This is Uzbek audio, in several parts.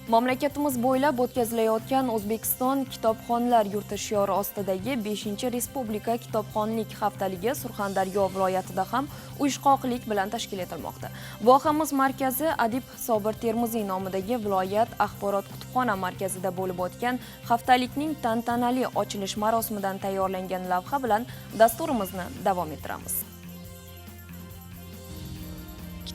Mamlakatimiz bo'ylab o'tkazilayotgan O'zbekiston kitobxonlar yurti shiori ostidagi 5-Respublika kitobxonlik haftaligi Surxondaryo viloyatida ham uyushqoqlik bilan tashkil etilmoqda. Vohamiz markazi Adib Sobir Termiziy nomidagi viloyat axborot kutubxona markazida bo'lib o'tgan haftalikning tantanali ochilish marosimidan tayyorlangan lavha bilan dasturimizni davom ettiramiz.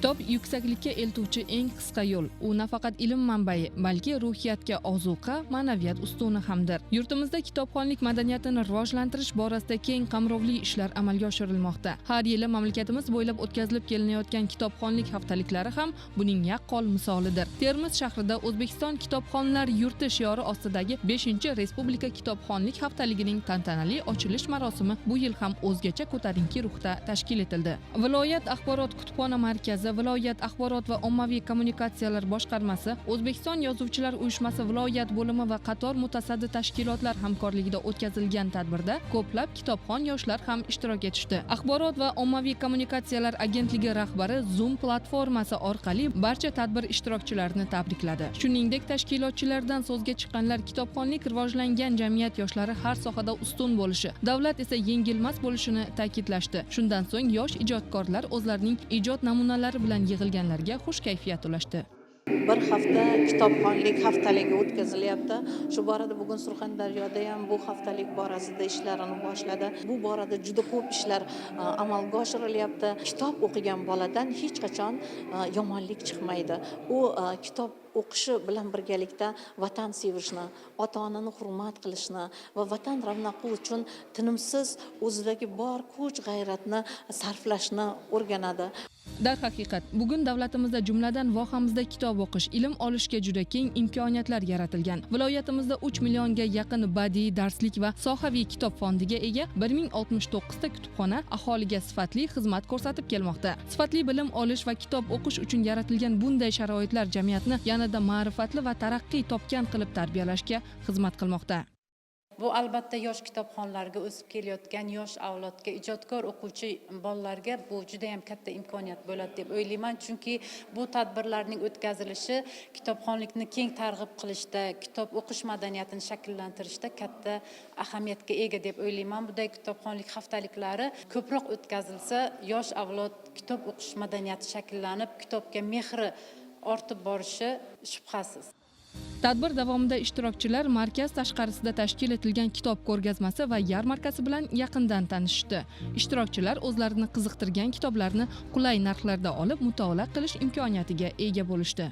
Kitob yuksaklikka eltuvchi eng qisqa yo'l. U nafaqat ilm manbai, balki ruhiyatga ozuqa, ma'naviyat ustuni hamdir. Yurtimizda kitobxonlik madaniyatini rivojlantirish borasida keng qamrovli ishlar amalga oshirilmoqda. Har yili mamlakatimiz bo'ylab o'tkazilib kelinayotgan kitobxonlik haftaliklari ham buning yaqqol misolidir. Termiz shahrida O'zbekiston kitobxonlar yurti shiori ostidagi 5-Respublika kitobxonlik haftaligining tantanali ochilish marosimi bu yil ham o'zgacha ko'tarinki ruhda tashkil etildi. Viloyat axborot kutubxona markazi, viloyat axborot va ommaviy kommunikatsiyalar boshqarmasi, O'zbekiston yozuvchilar uyushmasi viloyat bo'limi va qator mutasaddi tashkilotlar hamkorligida o'tkazilgan tadbirda ko'plab kitobxon yoshlar ham ishtirok etishdi. Axborot va ommaviy kommunikatsiyalar agentligi rahbari Zoom platformasi orqali barcha tadbir ishtirokchilarini tabrikladi. Shuningdek, tashkilotchilardan so'zga chiqqanlar kitobxonlik rivojlangan jamiyat yoshlari har sohada ustun bo'lishi, davlat esa yengilmas bo'lishini ta'kidlashdi. Shundan so'ng yosh ijodkorlar o'zlarining ijod namunalari bilan yig'ilganlarga xush kayfiyat ulashdi. Bir hafta kitobxonlik haftaligi o'tkazilyapti. Shu borada bugun Surxondaryoda ham bu haftalik borasida ishlarini boshladi. Bu borada juda ko'p ishlar amalga oshirilyapti. Kitob o'qigan boladan hech qachon yomonlik chiqmaydi. U kitob o'qishi bilan birgalikda vatan sevishni, ota-onani hurmat qilishni va vatan ravnaqi uchun tinimsiz o'zidagi bor kuch-g'ayratni sarflashni o'rganadi. Darhaqiqat, bugun davlatimizda jumladan vohamizda kitob o'qish, ilm olishga juda keng imkoniyatlar yaratilgan. Viloyatimizda 3 millionga yaqin badiiy darslik va sohaviy kitob fondiga ega 1069 ta kutubxona aholiga sifatli xizmat ko'rsatib kelmoqda. Sifatli bilim olish va kitob o'qish uchun yaratilgan bunday sharoitlar jamiyatni yanada ma'rifatli va taraqqiy topgan qilib tarbiyalashga xizmat qilmoqda. Bu albatta yosh kitobxonlarga, o'sib kelayotgan yosh avlodga, ijodkor o'quvchi bolalarga bu juda ham katta imkoniyat bo'ladi deb o'ylayman. Chunki bu tadbirlarning o'tkazilishi kitobxonlikni keng targ'ib qilishda, kitob o'qish madaniyatini shakllantirishda katta ahamiyatga ega deb o'ylayman. Bunday kitobxonlik haftaliklari ko'proq o'tkazilsa, yosh avlod kitob o'qish madaniyati shakllanib, kitobga mehri ortib borishi shubhasiz. Tadbir davomida ishtirokchilar markaz tashqarisida tashkil etilgan kitob ko'rgazmasi va yarmarkasi bilan yaqindan tanishdi. Ishtirokchilar o'zlarini qiziqtirgan kitoblarni qulay narxlarda olib, mutolaa qilish imkoniyatiga ega bo'lishdi.